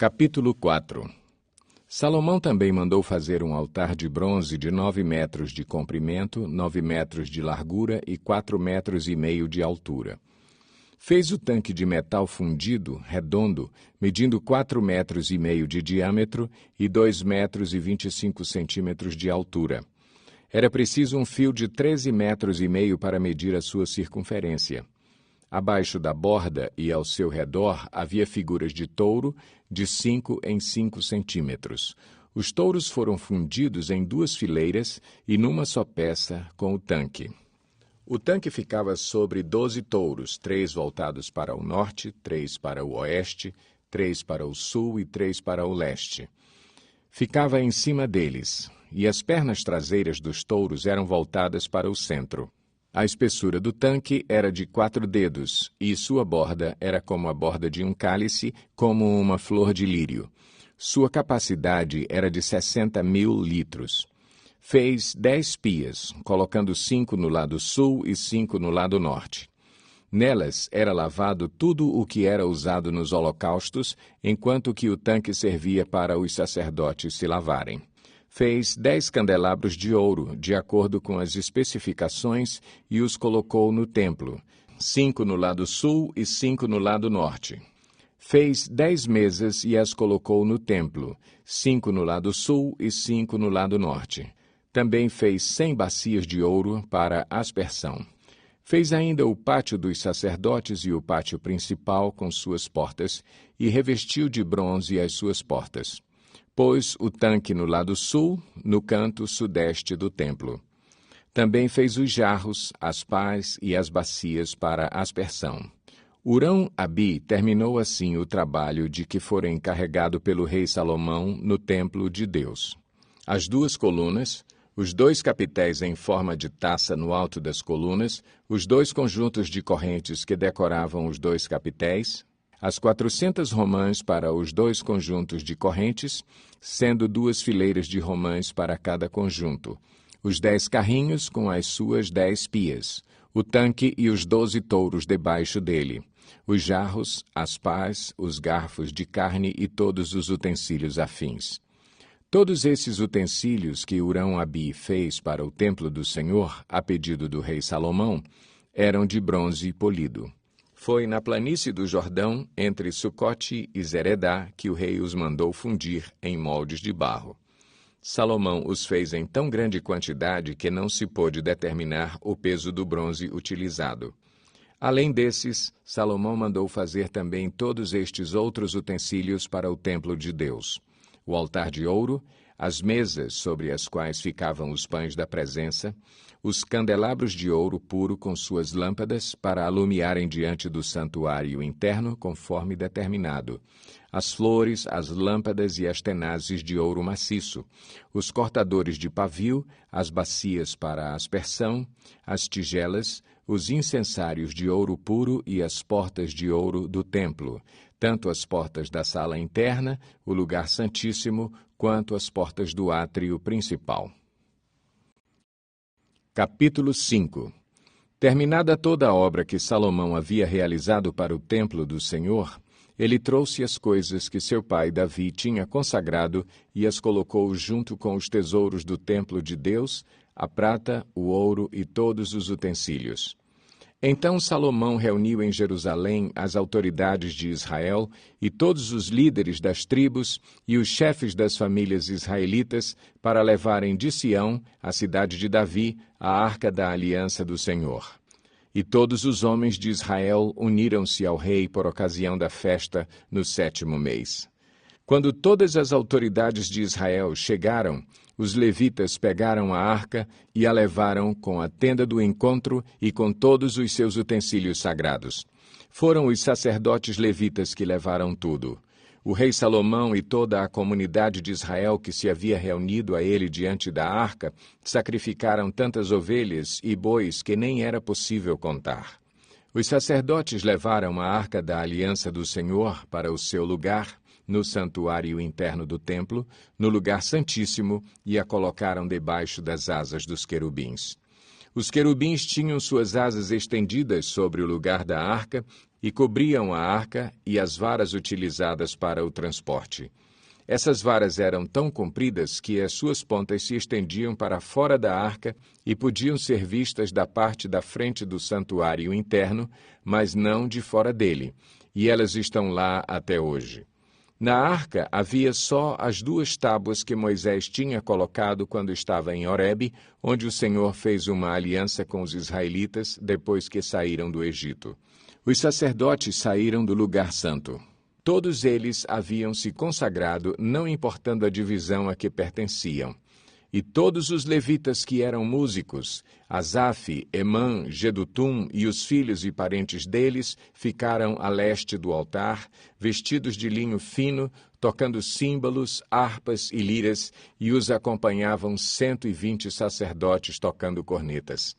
Capítulo 4. Salomão também mandou fazer um altar de bronze de 9 metros de comprimento, 9 metros de largura e 4,5 metros de altura. Fez o tanque de metal fundido, redondo, medindo 4,5 metros de diâmetro e 2,25 metros de altura. Era preciso um fio de 13,5 metros para medir a sua circunferência. Abaixo da borda e ao seu redor havia figuras de touro de 5 em 5 centímetros. Os touros foram fundidos em 2 fileiras e numa só peça com o tanque. O tanque ficava sobre 12 touros, 3 voltados para o norte, 3 para o oeste, 3 para o sul e 3 para o leste. Ficava em cima deles, e as pernas traseiras dos touros eram voltadas para o centro. A espessura do tanque era de 4 dedos, e sua borda era como a borda de um cálice, como uma flor de lírio. Sua capacidade era de 60.000 litros. Fez 10 pias, colocando 5 no lado sul e 5 no lado norte. Nelas era lavado tudo o que era usado nos holocaustos, enquanto que o tanque servia para os sacerdotes se lavarem. Fez 10 candelabros de ouro, de acordo com as especificações, e os colocou no templo, 5 no lado sul e 5 no lado norte. Fez 10 mesas e as colocou no templo, 5 no lado sul e 5 no lado norte. Também fez 100 bacias de ouro para aspersão. Fez ainda o pátio dos sacerdotes e o pátio principal com suas portas, e revestiu de bronze as suas portas. Pôs o tanque no lado sul, no canto sudeste do templo. Também fez os jarros, as pás e as bacias para aspersão. Hurão-Abi terminou assim o trabalho de que fora encarregado pelo rei Salomão no templo de Deus. As 2 colunas, os 2 capitéis em forma de taça no alto das colunas, os 2 conjuntos de correntes que decoravam os 2 capitéis, as 400 romãs para os 2 conjuntos de correntes, sendo 2 fileiras de romãs para cada conjunto, os 10 carrinhos com as suas 10 pias, o tanque e os 12 touros debaixo dele, os jarros, as pás, os garfos de carne e todos os utensílios afins. Todos esses utensílios que Hurão-Abi fez para o templo do Senhor, a pedido do rei Salomão, eram de bronze polido. Foi na planície do Jordão, entre Sucote e Zeredá, que o rei os mandou fundir em moldes de barro. Salomão os fez em tão grande quantidade que não se pôde determinar o peso do bronze utilizado. Além desses, Salomão mandou fazer também todos estes outros utensílios para o templo de Deus: o altar de ouro, as mesas sobre as quais ficavam os pães da presença, os candelabros de ouro puro com suas lâmpadas para alumiarem diante do santuário interno conforme determinado, as flores, as lâmpadas e as tenazes de ouro maciço, os cortadores de pavio, as bacias para a aspersão, as tigelas, os incensários de ouro puro e as portas de ouro do templo, tanto as portas da sala interna, o lugar santíssimo, quanto as portas do átrio principal. Capítulo 5. Terminada toda a obra que Salomão havia realizado para o templo do Senhor, ele trouxe as coisas que seu pai Davi tinha consagrado e as colocou junto com os tesouros do templo de Deus, a prata, o ouro e todos os utensílios. Então Salomão reuniu em Jerusalém as autoridades de Israel e todos os líderes das tribos e os chefes das famílias israelitas para levarem de Sião, a cidade de Davi, a arca da aliança do Senhor. E todos os homens de Israel uniram-se ao rei por ocasião da festa no 7º mês. Quando todas as autoridades de Israel chegaram, os levitas pegaram a arca e a levaram com a tenda do encontro e com todos os seus utensílios sagrados. Foram os sacerdotes levitas que levaram tudo. O rei Salomão e toda a comunidade de Israel que se havia reunido a ele diante da arca sacrificaram tantas ovelhas e bois que nem era possível contar. Os sacerdotes levaram a arca da aliança do Senhor para o seu lugar, no santuário interno do templo, no lugar santíssimo, e a colocaram debaixo das asas dos querubins. Os querubins tinham suas asas estendidas sobre o lugar da arca e cobriam a arca e as varas utilizadas para o transporte. Essas varas eram tão compridas que as suas pontas se estendiam para fora da arca e podiam ser vistas da parte da frente do santuário interno, mas não de fora dele, e elas estão lá até hoje. Na arca havia só as 2 tábuas que Moisés tinha colocado quando estava em Horebe, onde o Senhor fez uma aliança com os israelitas depois que saíram do Egito. Os sacerdotes saíram do lugar santo. Todos eles haviam se consagrado, não importando a divisão a que pertenciam. E todos os levitas que eram músicos, Asaf, Emã, Jedutum e os filhos e parentes deles, ficaram a leste do altar, vestidos de linho fino, tocando símbolos, harpas e liras, e os acompanhavam 120 sacerdotes tocando cornetas.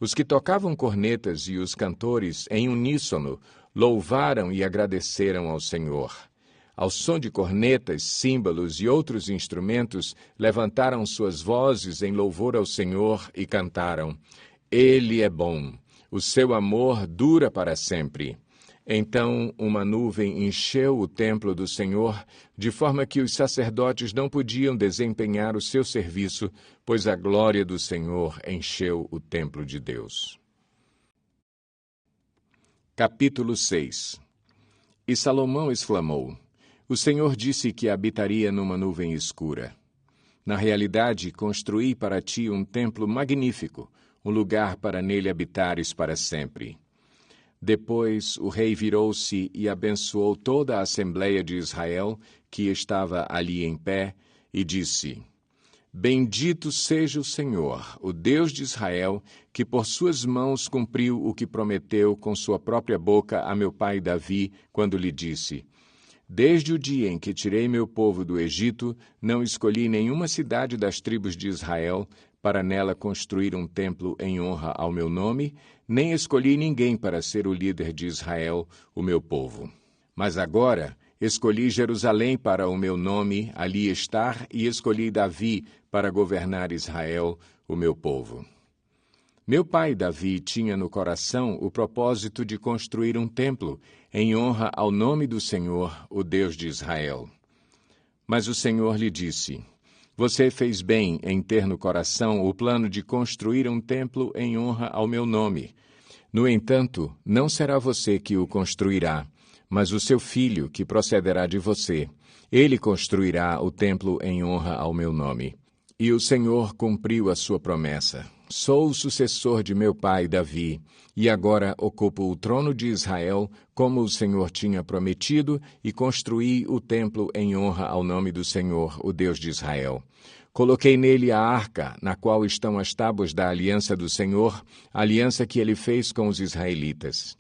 Os que tocavam cornetas e os cantores, em uníssono, louvaram e agradeceram ao Senhor. Ao som de cornetas, símbolos e outros instrumentos, levantaram suas vozes em louvor ao Senhor e cantaram: Ele é bom, o seu amor dura para sempre. Então uma nuvem encheu o templo do Senhor, de forma que os sacerdotes não podiam desempenhar o seu serviço, pois a glória do Senhor encheu o templo de Deus. Capítulo 6. E Salomão exclamou: O Senhor disse que habitaria numa nuvem escura. Na realidade, construí para ti um templo magnífico, um lugar para nele habitares para sempre. Depois o rei virou-se e abençoou toda a Assembleia de Israel, que estava ali em pé, e disse: Bendito seja o Senhor, o Deus de Israel, que por suas mãos cumpriu o que prometeu com sua própria boca a meu pai Davi, quando lhe disse: Desde o dia em que tirei meu povo do Egito, não escolhi nenhuma cidade das tribos de Israel para nela construir um templo em honra ao meu nome, nem escolhi ninguém para ser o líder de Israel, o meu povo. Mas agora escolhi Jerusalém para o meu nome ali estar, e escolhi Davi para governar Israel, o meu povo. Meu pai Davi tinha no coração o propósito de construir um templo em honra ao nome do Senhor, o Deus de Israel. Mas o Senhor lhe disse: Você fez bem em ter no coração o plano de construir um templo em honra ao meu nome. No entanto, não será você que o construirá, mas o seu filho, que procederá de você. Ele construirá o templo em honra ao meu nome. E o Senhor cumpriu a sua promessa. Sou o sucessor de meu pai Davi, e agora ocupo o trono de Israel, como o Senhor tinha prometido, e construí o templo em honra ao nome do Senhor, o Deus de Israel. Coloquei nele a arca, na qual estão as tábuas da aliança do Senhor, a aliança que ele fez com os israelitas.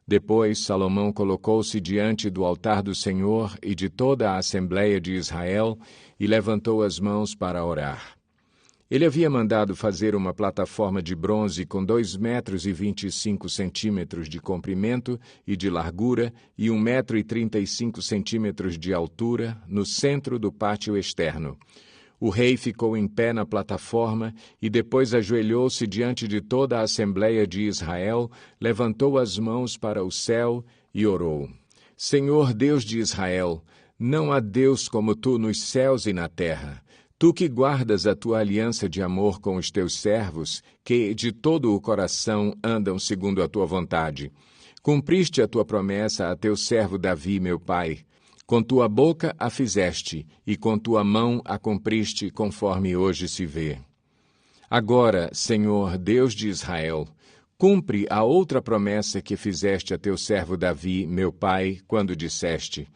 Depois Salomão colocou-se diante do altar do Senhor e de toda a Assembleia de Israel e levantou as mãos para orar. Ele havia mandado fazer uma plataforma de bronze com 2,25 metros de comprimento e de largura e 1,35 metros de altura no centro do pátio externo. O rei ficou em pé na plataforma e depois ajoelhou-se diante de toda a Assembleia de Israel, levantou as mãos para o céu e orou: Senhor Deus de Israel, não há Deus como tu nos céus e na terra. Tu que guardas a tua aliança de amor com os teus servos, que de todo o coração andam segundo a tua vontade. Cumpriste a tua promessa a teu servo Davi, meu pai. Com tua boca a fizeste, e com tua mão a cumpriste, conforme hoje se vê. Agora, Senhor, Deus de Israel, cumpre a outra promessa que fizeste a teu servo Davi, meu pai, quando disseste: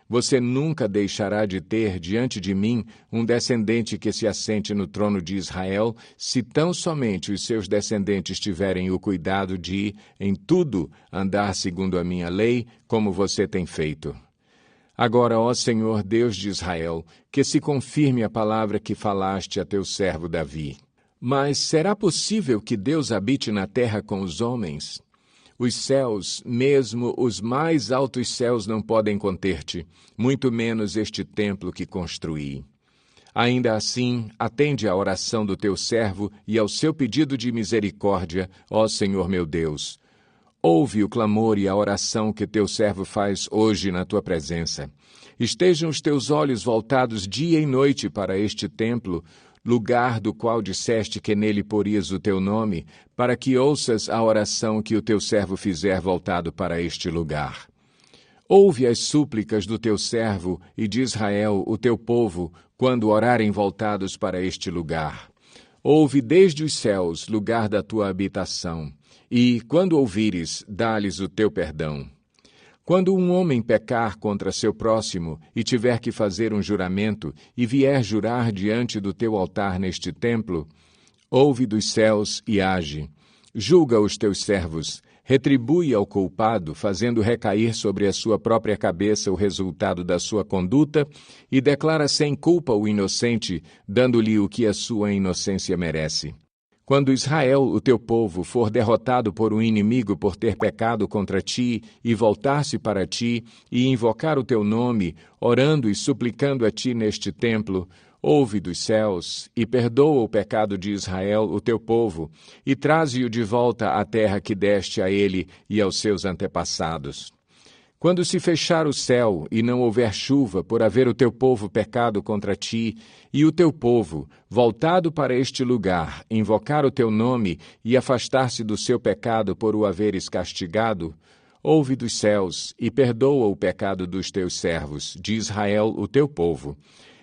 Você nunca deixará de ter diante de mim um descendente que se assente no trono de Israel, se tão somente os seus descendentes tiverem o cuidado de, em tudo, andar segundo a minha lei, como você tem feito. Agora, ó Senhor Deus de Israel, que se confirme a palavra que falaste a teu servo Davi. Mas será possível que Deus habite na terra com os homens? Os céus, mesmo os mais altos céus, não podem conter-te, muito menos este templo que construí. Ainda assim, atende à oração do teu servo e ao seu pedido de misericórdia, ó Senhor meu Deus. Ouve o clamor e a oração que teu servo faz hoje na tua presença. Estejam os teus olhos voltados dia e noite para este templo, lugar do qual disseste que nele porias o teu nome, para que ouças a oração que o teu servo fizer voltado para este lugar. Ouve as súplicas do teu servo e de Israel, o teu povo, quando orarem voltados para este lugar. Ouve desde os céus, lugar da tua habitação, e, quando ouvires, dá-lhes o teu perdão. Quando um homem pecar contra seu próximo e tiver que fazer um juramento e vier jurar diante do teu altar neste templo, ouve dos céus e age. Julga os teus servos, retribui ao culpado, fazendo recair sobre a sua própria cabeça o resultado da sua conduta, e declara sem culpa o inocente, dando-lhe o que a sua inocência merece. Quando Israel, o teu povo, for derrotado por um inimigo por ter pecado contra ti, e voltar-se para ti, e invocar o teu nome, orando e suplicando a ti neste templo, ouve dos céus, e perdoa o pecado de Israel, o teu povo, e traze-o de volta à terra que deste a ele e aos seus antepassados. Quando se fechar o céu e não houver chuva por haver o teu povo pecado contra ti, e o teu povo, voltado para este lugar, invocar o teu nome e afastar-se do seu pecado por o haveres castigado, ouve dos céus e perdoa o pecado dos teus servos, de Israel, o teu povo.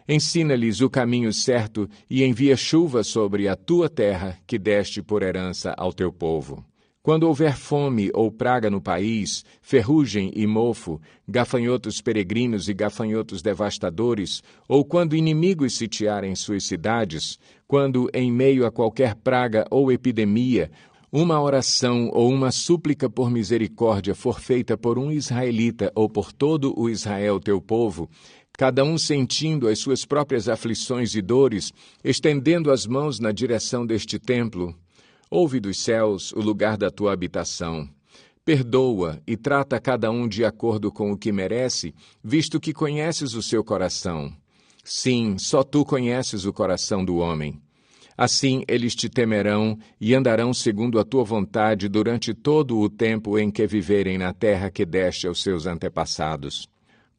Ensina-lhes o caminho certo e envia chuva sobre a tua terra que deste por herança ao teu povo. Quando houver fome ou praga no país, ferrugem e mofo, gafanhotos peregrinos e gafanhotos devastadores, ou quando inimigos sitiarem suas cidades, quando, em meio a qualquer praga ou epidemia, uma oração ou uma súplica por misericórdia for feita por um israelita ou por todo o Israel teu povo, cada um sentindo as suas próprias aflições e dores, estendendo as mãos na direção deste templo, ouve dos céus o lugar da tua habitação. Perdoa e trata cada um de acordo com o que merece, visto que conheces o seu coração. Sim, só tu conheces o coração do homem. Assim eles te temerão e andarão segundo a tua vontade durante todo o tempo em que viverem na terra que deste aos seus antepassados.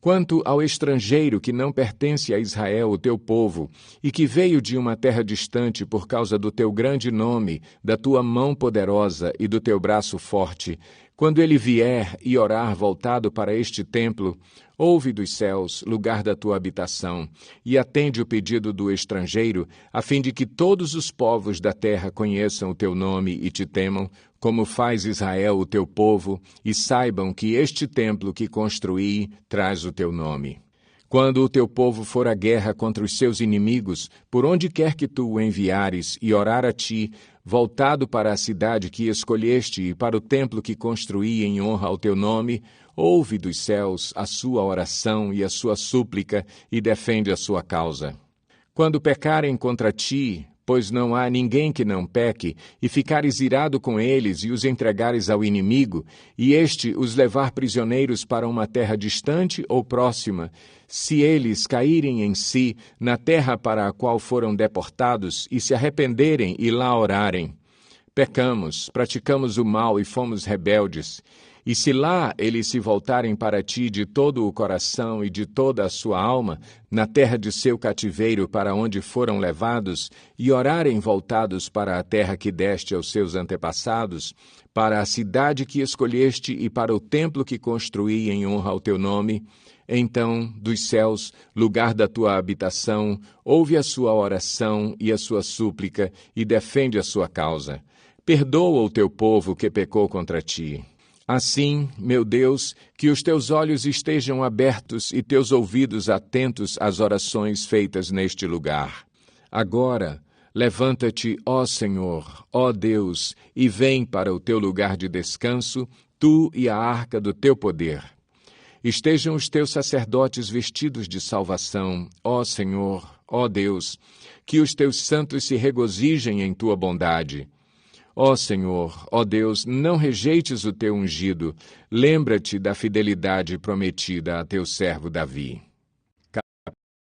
Quanto ao estrangeiro que não pertence a Israel, o teu povo, e que veio de uma terra distante por causa do teu grande nome, da tua mão poderosa e do teu braço forte, quando ele vier e orar voltado para este templo, ouve dos céus, lugar da tua habitação, e atende o pedido do estrangeiro, a fim de que todos os povos da terra conheçam o teu nome e te temam, como faz Israel, o teu povo, e saibam que este templo que construí traz o teu nome. Quando o teu povo for à guerra contra os seus inimigos, por onde quer que tu o enviares, e orar a ti, voltado para a cidade que escolheste e para o templo que construí em honra ao teu nome, ouve dos céus a sua oração e a sua súplica e defende a sua causa. Quando pecarem contra ti, pois não há ninguém que não peque, e ficares irado com eles e os entregares ao inimigo, e este os levar prisioneiros para uma terra distante ou próxima, se eles caírem em si na terra para a qual foram deportados e se arrependerem e lá orarem, pecamos, praticamos o mal e fomos rebeldes, e se lá eles se voltarem para ti de todo o coração e de toda a sua alma, na terra de seu cativeiro para onde foram levados, e orarem voltados para a terra que deste aos seus antepassados, para a cidade que escolheste e para o templo que construí em honra ao teu nome, então, dos céus, lugar da tua habitação, ouve a sua oração e a sua súplica e defende a sua causa. Perdoa o teu povo que pecou contra ti. Assim, meu Deus, que os teus olhos estejam abertos e teus ouvidos atentos às orações feitas neste lugar. Agora, levanta-te, ó Senhor, ó Deus, e vem para o teu lugar de descanso, tu e a arca do teu poder. Estejam os teus sacerdotes vestidos de salvação, ó Senhor, ó Deus, que os teus santos se regozijem em tua bondade. Ó Senhor, ó Deus, não rejeites o teu ungido, lembra-te da fidelidade prometida a teu servo Davi.